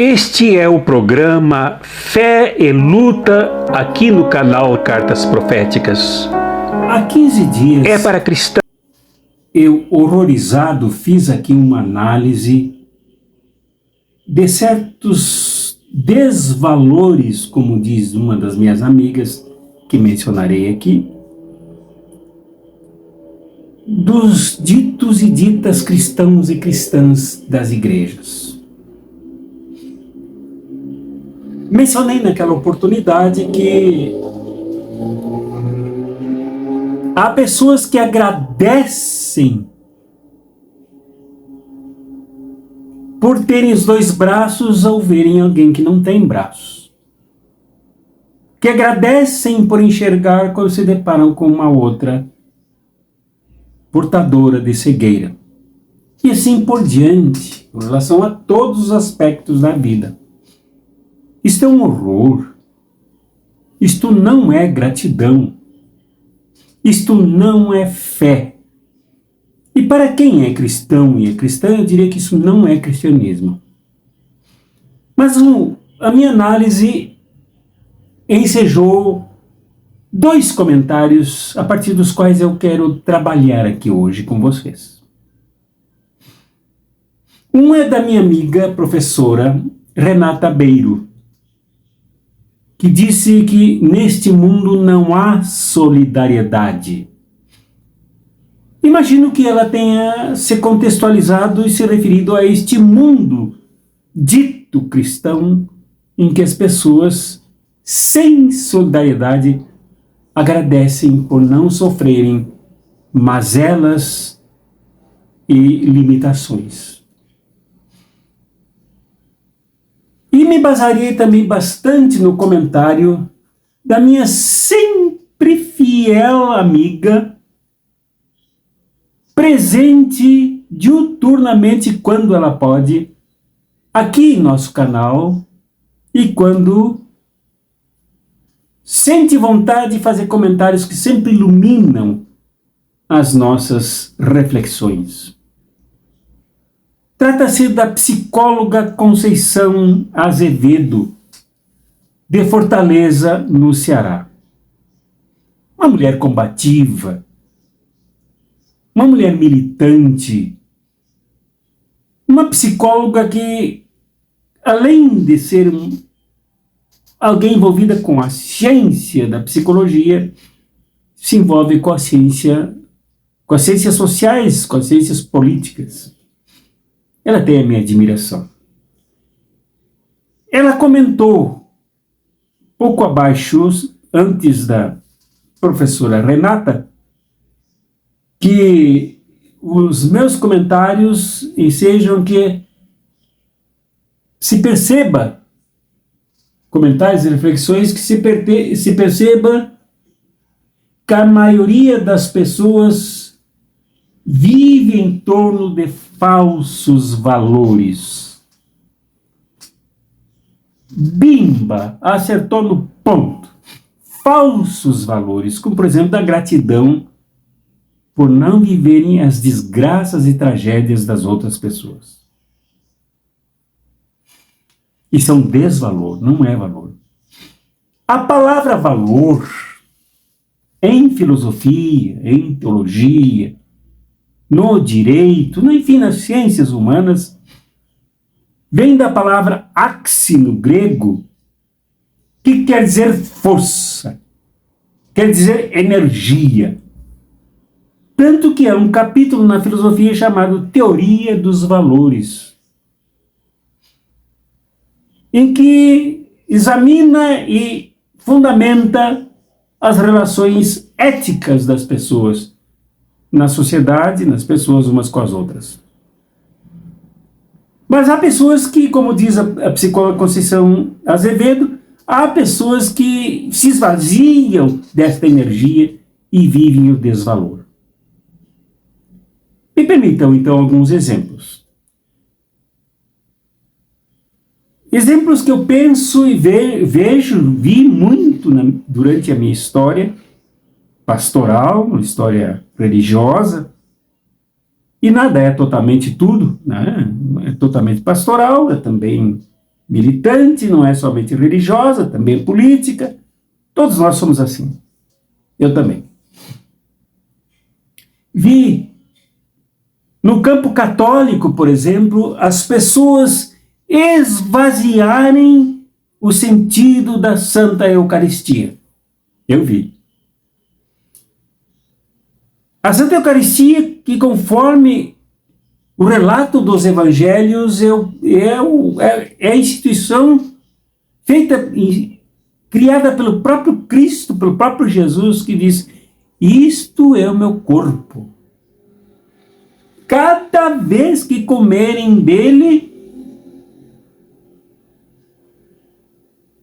Este é o programa Fé e Luta aqui no canal Cartas Proféticas. Há 15 dias, É para cristãos. eu, horrorizado, fiz aqui uma análise de certos desvalores, como diz uma das minhas amigas, que mencionarei aqui, dos ditos e ditas cristãos e cristãs das igrejas. Mencionei naquela oportunidade que há pessoas que agradecem por terem os dois braços ao verem alguém que não tem braços. Que agradecem por enxergar quando se deparam com uma outra portadora de cegueira. E assim por diante, em relação a todos os aspectos da vida. Isto é um horror. Isto não é gratidão. Isto não é fé. E para quem é cristão e é cristã, eu diria que isso não é cristianismo. Mas a minha análise ensejou dois comentários a partir dos quais eu quero trabalhar aqui hoje com vocês. Um é da minha amiga professora Renata Beiro, que disse que neste mundo não há solidariedade. Imagino que ela tenha se contextualizado e se referido a este mundo dito cristão, em que as pessoas, sem solidariedade, agradecem por não sofrerem mazelas e limitações. E me basearei também bastante no comentário da minha sempre fiel amiga, presente diuturnamente quando ela pode, aqui em nosso canal, e quando sente vontade de fazer comentários que sempre iluminam as nossas reflexões. Trata-se da psicóloga Conceição Azevedo, de Fortaleza, no Ceará. Uma mulher combativa, uma mulher militante, uma psicóloga que, além de ser alguém envolvida com a ciência da psicologia, se envolve com as ciências sociais, com as ciências políticas. Ela tem a minha admiração. Ela comentou, pouco abaixo, antes da professora Renata, que os meus comentários ensejam que se perceba, comentários e reflexões, que se perceba que a maioria das pessoas vive em torno de falsos valores. Bimba, acertou no ponto. Falsos valores, como por exemplo da gratidão por não viverem as desgraças e tragédias das outras pessoas. Isso é um desvalor, não é valor. A palavra valor, em filosofia, em teologia, no direito, enfim, nas ciências humanas, vem da palavra axi no grego, que quer dizer força, quer dizer energia. Tanto que há um capítulo na filosofia chamado Teoria dos Valores, em que examina e fundamenta as relações éticas das pessoas na sociedade, nas pessoas umas com as outras. Mas há pessoas que, como diz a psicóloga Conceição Azevedo, há pessoas que se esvaziam desta energia e vivem o desvalor. Me permitam, então, alguns exemplos. Exemplos que eu penso e vi muito durante a minha história pastoral, uma história religiosa, e nada é totalmente tudo, né? É totalmente pastoral, é também militante, não é somente religiosa, também política. Todos nós somos assim. Eu também. Vi no campo católico, por exemplo, as pessoas esvaziarem o sentido da Santa Eucaristia. Eu vi. A Santa Eucaristia, que conforme o relato dos evangelhos, é a instituição feita, criada pelo próprio Cristo, pelo próprio Jesus, que diz: isto é o meu corpo. Cada vez que comerem dele,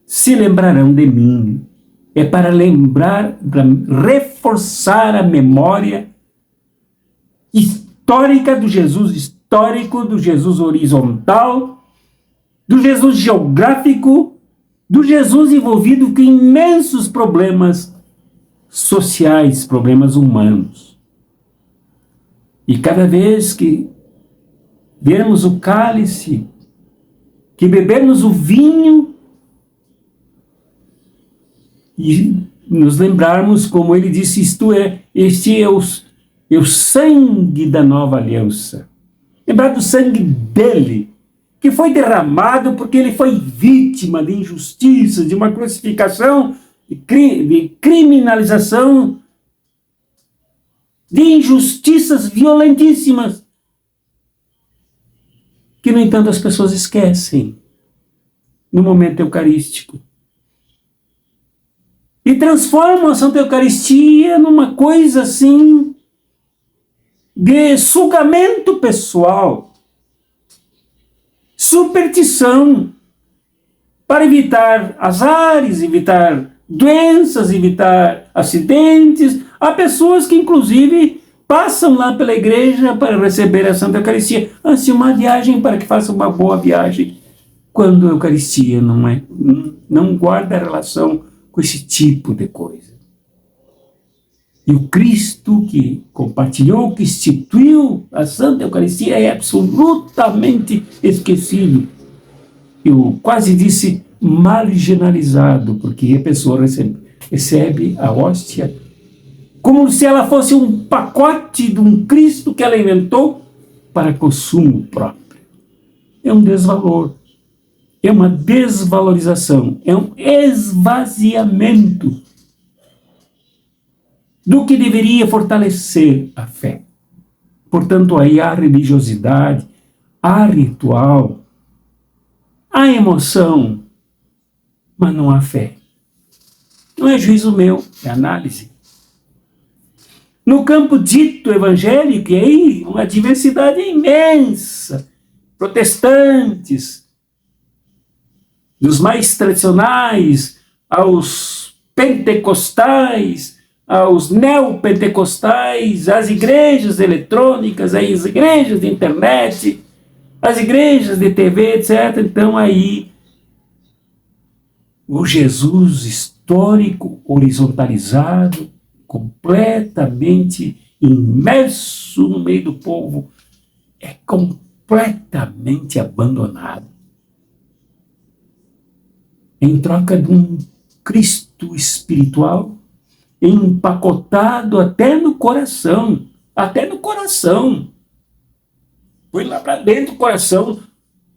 se lembrarão de mim. É para lembrar, para reforçar a memória histórica do Jesus histórico, do Jesus horizontal, do Jesus geográfico, do Jesus envolvido com imensos problemas sociais, problemas humanos. E cada vez que vermos o cálice, que bebermos o vinho, e nos lembrarmos, como ele disse, este é o sangue da nova aliança. Lembrar do sangue dele, que foi derramado porque ele foi vítima de injustiças, de uma crucificação, de criminalização, de injustiças violentíssimas, que, no entanto, as pessoas esquecem no momento eucarístico. E transformam a Santa Eucaristia numa coisa assim de sugamento pessoal, superstição, para evitar azares, evitar doenças, evitar acidentes. Há pessoas que, inclusive, passam lá pela igreja para receber a Santa Eucaristia antes de uma viagem, para que façam uma boa viagem, quando a Eucaristia não guarda relação com esse tipo de coisa. E o Cristo que compartilhou, que instituiu a Santa Eucaristia, é absolutamente esquecido. Eu quase disse marginalizado, porque a pessoa recebe a hóstia como se ela fosse um pacote de um Cristo que ela inventou para consumo próprio. É um desvalor. É uma desvalorização, é um esvaziamento do que deveria fortalecer a fé. Portanto, aí há religiosidade, há ritual, há emoção, mas não há fé. Não é juízo meu, é análise. No campo dito evangélico, e aí uma diversidade imensa, protestantes, dos mais tradicionais aos pentecostais, aos neopentecostais, às igrejas eletrônicas, às igrejas de internet, às igrejas de TV, etc. Então aí o Jesus histórico, horizontalizado, completamente imerso no meio do povo, é completamente abandonado, em troca de um Cristo espiritual empacotado até no coração. Põe lá para dentro do coração.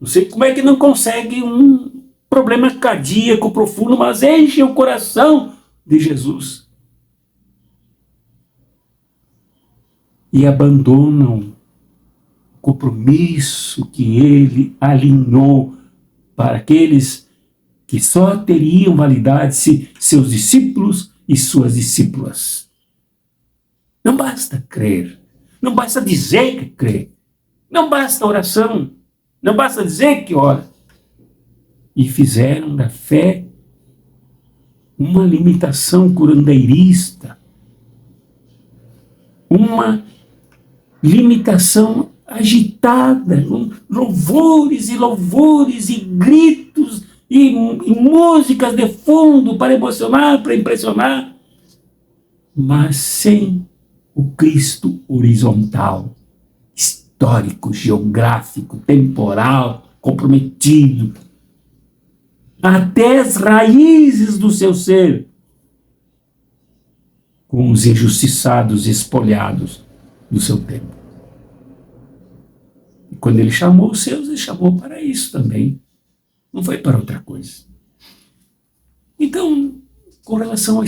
Não sei como é que não consegue um problema cardíaco profundo, mas enche o coração de Jesus. E abandonam o compromisso que ele alinhou para aqueles que só teriam validade se seus discípulos e suas discípulas. Não basta crer, não basta dizer que crê, não basta oração, não basta dizer que ora. E fizeram da fé uma limitação curandeirista, uma limitação agitada, com louvores e gritos e músicas de fundo para emocionar, para impressionar, mas sem o Cristo horizontal, histórico, geográfico, temporal, comprometido, até as raízes do seu ser, com os injustiçados e espolhados do seu tempo. E quando ele chamou os seus, ele chamou para isso também. Não foi para outra coisa. Então, com relação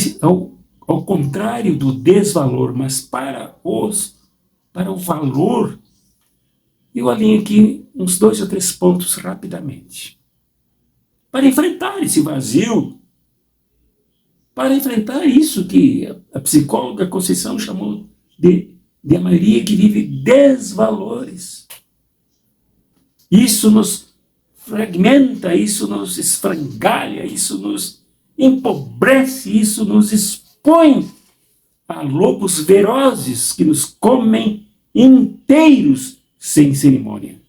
ao contrário do desvalor, mas para o valor, eu alinho aqui uns 2 ou 3 pontos rapidamente. Para enfrentar esse vazio, para enfrentar isso que a psicóloga Conceição chamou de a maioria que vive desvalores. Isso nos fragmenta, isso nos esfrangalha, isso nos empobrece, isso nos expõe a lobos ferozes que nos comem inteiros sem cerimônia.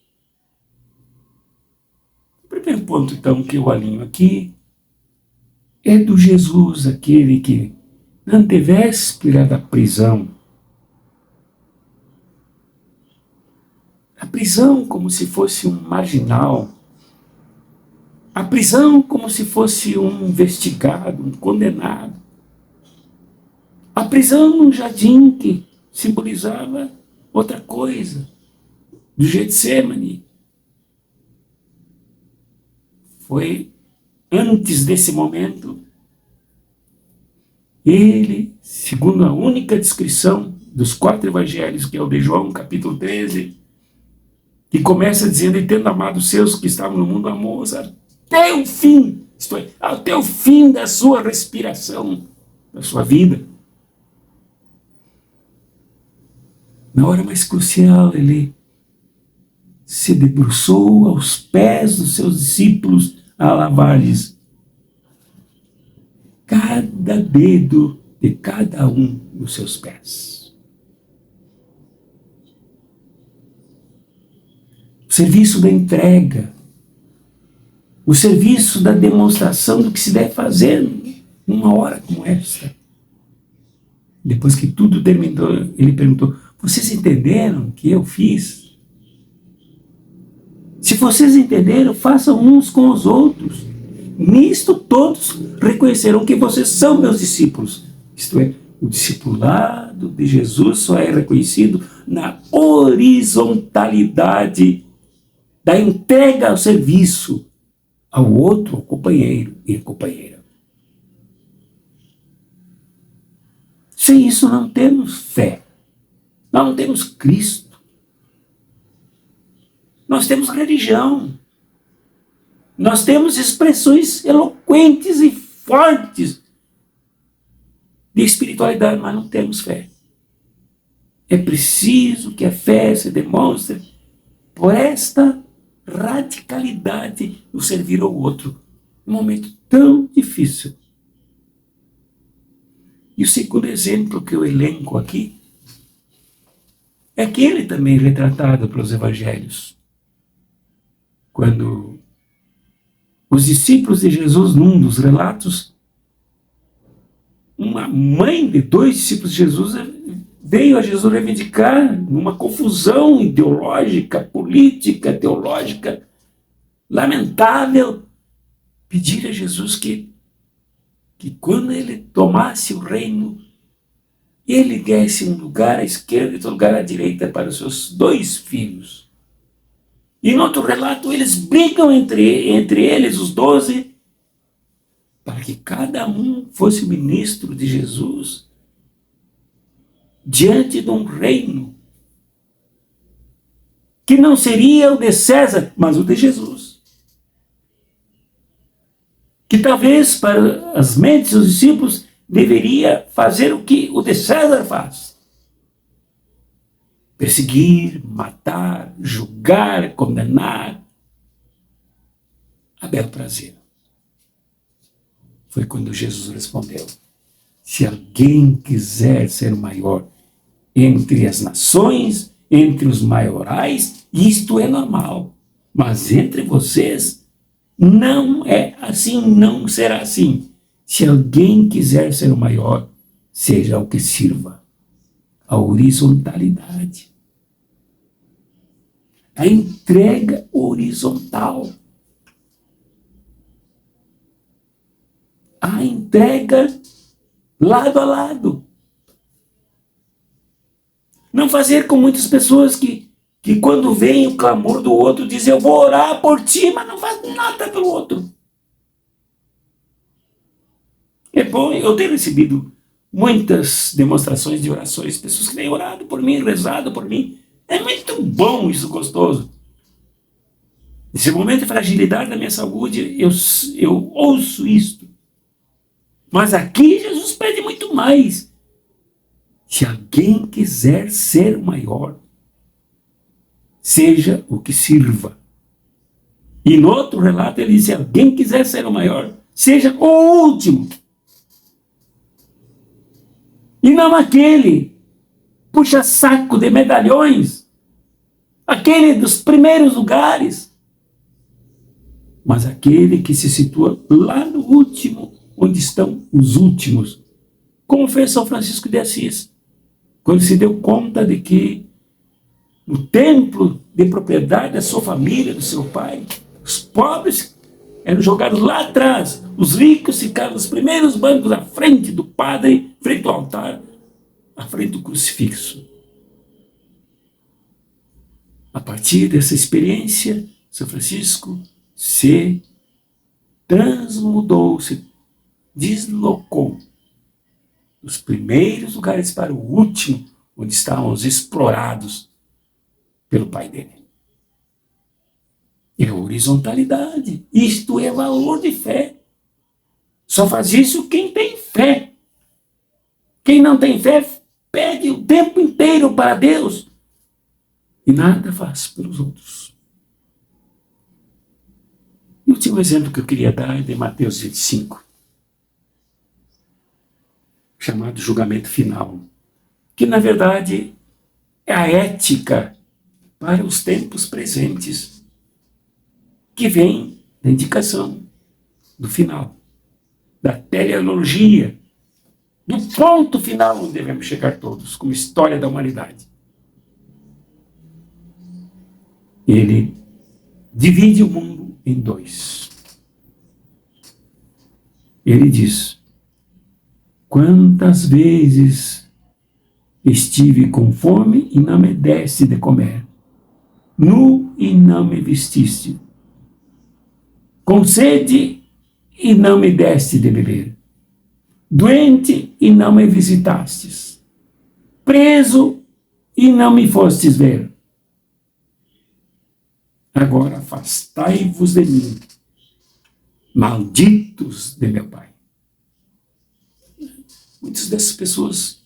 O primeiro ponto, então, que eu alinho aqui é do Jesus, aquele que, na antevéspera da prisão, a prisão como se fosse um marginal, a prisão como se fosse um investigado, um condenado, a prisão num jardim que simbolizava outra coisa, do Getsemane. Foi antes desse momento, ele, segundo a única descrição dos 4 evangelhos, que é o de João, capítulo 13, que começa dizendo, e tendo amado os seus que estavam no mundo, amou-os até o fim, isto é, até o fim da sua respiração, da sua vida. Na hora mais crucial, ele se debruçou aos pés dos seus discípulos a lavar-lhes cada dedo de cada um dos seus pés. O serviço da entrega, o serviço da demonstração do que se deve fazer numa hora como esta. Depois que tudo terminou, ele perguntou, vocês entenderam o que eu fiz? Se vocês entenderam, façam uns com os outros. Nisto todos reconhecerão que vocês são meus discípulos. Isto é, o discipulado de Jesus só é reconhecido na horizontalidade da entrega ao serviço ao outro, ao companheiro e companheira. Sem isso não temos fé. Nós não temos Cristo. Nós temos religião. Nós temos expressões eloquentes e fortes de espiritualidade, mas não temos fé. É preciso que a fé se demonstre por esta radicalidade no servir ao outro, num momento tão difícil. E o segundo exemplo que eu elenco aqui é aquele também retratado pelos evangelhos. Quando os discípulos de Jesus, num dos relatos, uma mãe de 2 discípulos de Jesus veio a Jesus reivindicar, numa confusão ideológica, política, teológica, lamentável, pedir a Jesus que quando ele tomasse o reino, ele desse um lugar à esquerda e outro lugar à direita para os seus 2 filhos. E no outro relato, eles brigam entre eles, os 12, para que cada um fosse ministro de Jesus diante de um reino que não seria o de César, mas o de Jesus. Que talvez para as mentes dos discípulos deveria fazer o que o de César faz. Perseguir, matar, julgar, condenar, a bel prazer. Foi quando Jesus respondeu, se alguém quiser ser o maior entre as nações, entre os maiorais, isto é normal, mas entre vocês não é assim, não será assim. Se alguém quiser ser o maior, seja o que sirva. A horizontalidade. A entrega horizontal. entrega lado a lado. Não fazer com muitas pessoas que quando vem o clamor do outro, dizem: eu vou orar por ti, mas não faz nada pelo outro. É bom, eu tenho recebido muitas demonstrações de orações, pessoas que têm orado por mim, rezado por mim. É muito bom isso, gostoso. Nesse momento de fragilidade da minha saúde, eu ouço isto. Mas aqui Jesus pede muito mais. Se alguém quiser ser maior, seja o que sirva. E no outro relato ele diz: se alguém quiser ser o maior, seja o último. E não aquele puxa-saco de medalhões, aquele dos primeiros lugares, mas aquele que se situa lá no último, onde estão os últimos, como fez São Francisco de Assis, quando se deu conta de que no templo de propriedade da sua família, do seu pai, os pobres eram jogados lá atrás, os ricos ficaram nos primeiros bancos à frente do padre, frente ao altar, à frente do crucifixo. A partir dessa experiência, São Francisco se transmudou, se deslocou dos primeiros lugares para o último, onde estavam os explorados pelo pai dele. É horizontalidade. Isto é valor de fé. Só faz isso quem tem fé. Quem não tem fé pede o tempo inteiro para Deus e nada faz pelos outros. E o último exemplo que eu queria dar é de Mateus 25, chamado julgamento final, que na verdade é a ética para os tempos presentes, que vem da indicação do final, da teleologia, do ponto final onde devemos chegar todos, como história da humanidade. Ele divide o mundo em dois. Ele diz: quantas vezes estive com fome e não me deste de comer, nu e não me vestiste, com sede e não me deste de beber, doente e não me visitastes, preso e não me fostes ver. Agora afastai-vos de mim, malditos de meu Pai. Muitas dessas pessoas,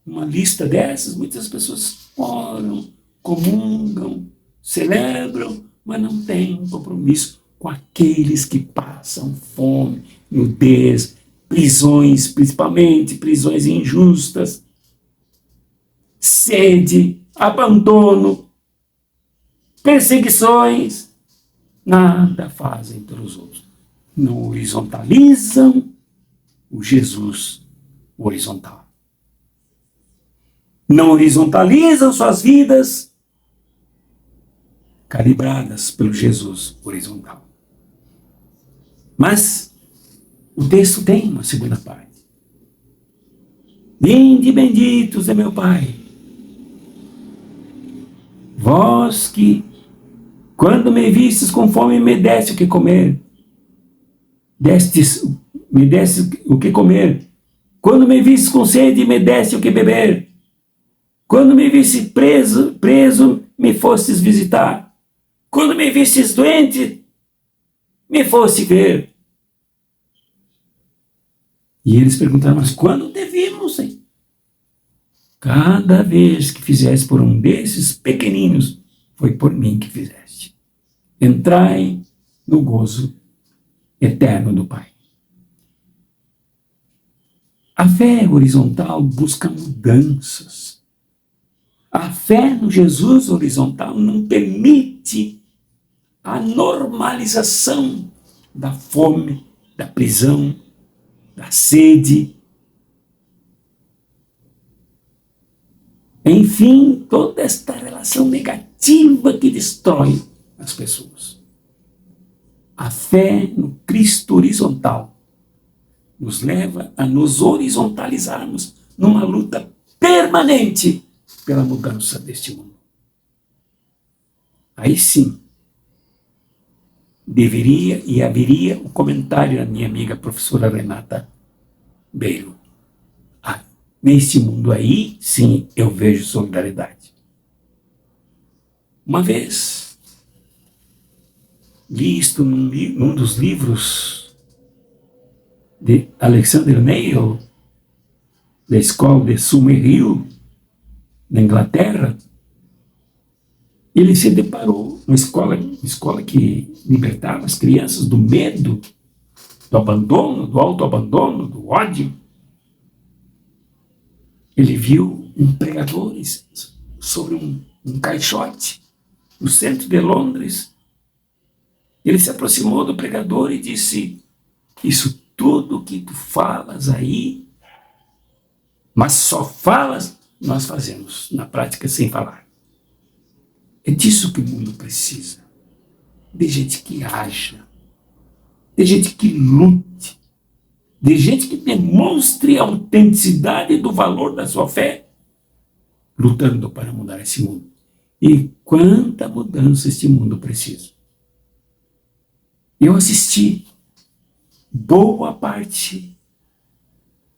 uma lista dessas, muitas pessoas oram, comungam, celebram, mas não têm compromisso com aqueles que passam fome, nudez, prisões, principalmente prisões injustas, sede, abandono, perseguições, nada fazem pelos outros. Não horizontalizam o Jesus horizontal. Não horizontalizam suas vidas calibradas pelo Jesus horizontal. Mas o texto tem uma segunda parte. Vinde benditos de meu Pai, vós que, quando me vistes com fome, me deste o que comer, me deste o que comer. Quando me vistes com sede, me deste o que beber. Quando me vistes preso, me fostes visitar. Quando me vistes doente, me foste ver. E eles perguntaram: mas quando te vimos, Senhor? Cada vez que fizeste por um desses pequeninos, foi por mim que fizeste. Entrai no gozo eterno do Pai. A fé horizontal busca mudanças. A fé no Jesus horizontal não permite a normalização da fome, da prisão, da sede. Enfim, toda esta relação negativa que destrói as pessoas. A fé no Cristo horizontal nos leva a nos horizontalizarmos numa luta permanente pela mudança deste mundo. Aí sim, deveria e haveria o comentário da minha amiga professora Renata Beiro. Neste mundo aí, sim, eu vejo solidariedade. Uma vez, li isto num dos livros de Alexander Neil, da escola de Summerhill, na Inglaterra. Ele se deparou, uma escola que libertava as crianças do medo, do abandono, do autoabandono, do ódio. Ele viu um pregador sobre um caixote no centro de Londres. Ele se aproximou do pregador e disse: isso tudo que tu falas aí, mas só falas, nós fazemos na prática sem falar. É disso que o mundo precisa. De gente que haja, de gente que lute, de gente que demonstre a autenticidade do valor da sua fé, lutando para mudar esse mundo. E quanta mudança este mundo precisa. Eu assisti boa parte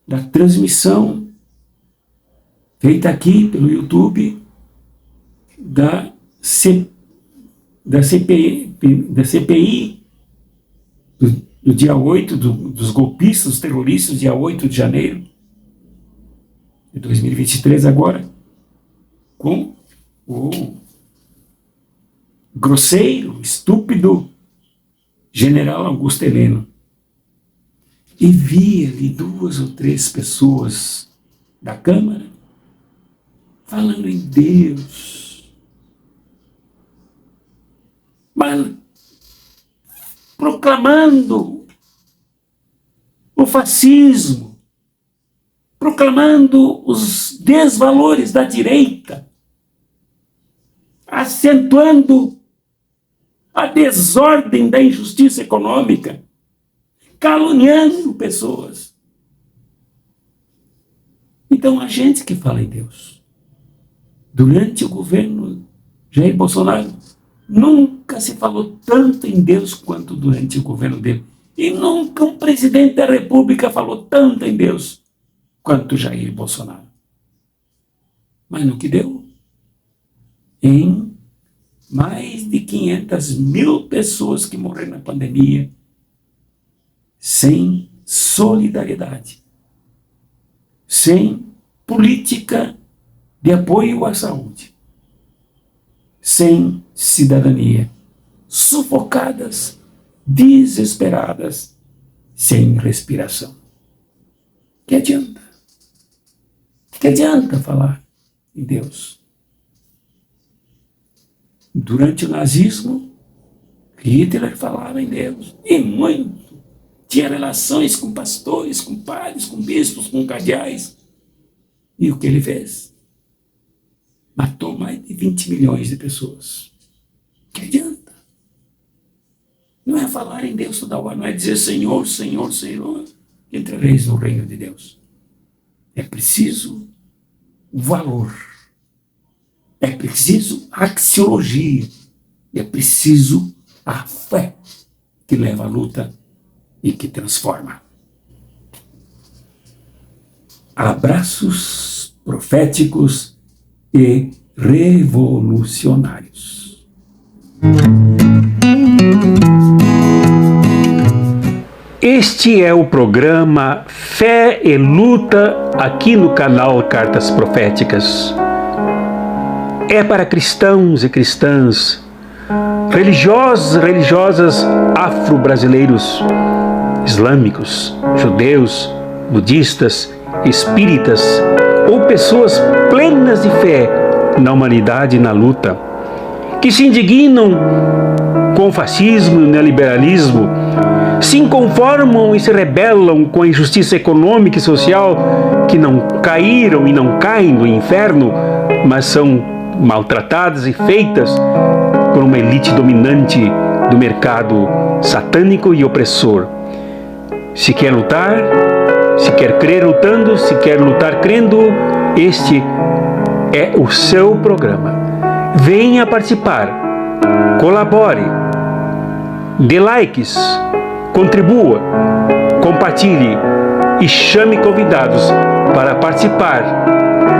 da transmissão feita aqui pelo YouTube da CPI do dia 8, dos golpistas, dos terroristas, dia 8 de janeiro de 2023 agora, com o grosseiro, estúpido general Augusto Heleno. E vi ali 2 ou 3 pessoas da Câmara falando em Deus, mas proclamando o fascismo, proclamando os desvalores da direita, acentuando a desordem da injustiça econômica, caluniando pessoas. Então, a gente que fala em Deus, durante o governo Jair Bolsonaro, nunca se falou tanto em Deus quanto durante o governo dele. E nunca um presidente da República falou tanto em Deus quanto Jair Bolsonaro. Mas no que deu? Em mais de 500 mil pessoas que morreram na pandemia, sem solidariedade, sem política de apoio à saúde, sem cidadania, sufocadas, desesperadas, sem respiração. Que adianta? Que adianta falar em Deus? Durante o nazismo, Hitler falava em Deus, e muito. Tinha relações com pastores, com padres, com bispos, com cardeais. E o que ele fez? Matou mais de 20 milhões de pessoas. Que adianta? Não é falar em Deus toda hora, não é dizer Senhor, Senhor, Senhor, que entrareis no reino de Deus. É preciso valor. É preciso axiologia. É preciso a fé que leva à luta e que transforma. Abraços proféticos e revolucionários. Este é o programa Fé e Luta aqui no canal Cartas Proféticas. É para cristãos e cristãs, religiosos e religiosas afro-brasileiros, islâmicos, judeus, budistas, espíritas ou pessoas plenas de fé na humanidade e na luta, que se indignam com o fascismo e o neoliberalismo, se inconformam e se rebelam com a injustiça econômica e social, que não caíram e não caem no inferno, mas são maltratadas e feitas por uma elite dominante do mercado satânico e opressor. Se quer lutar, Se quer crer lutando, se quer lutar crendo, este é o seu programa. Venha participar, colabore, dê likes, contribua, compartilhe e chame convidados para participar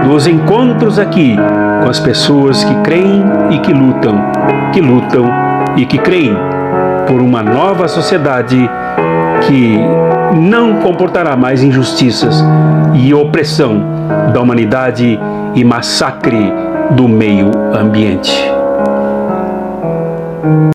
dos encontros aqui com as pessoas que creem e que lutam e que creem por uma nova sociedade que não comportará mais injustiças e opressão da humanidade e massacre do meio ambiente.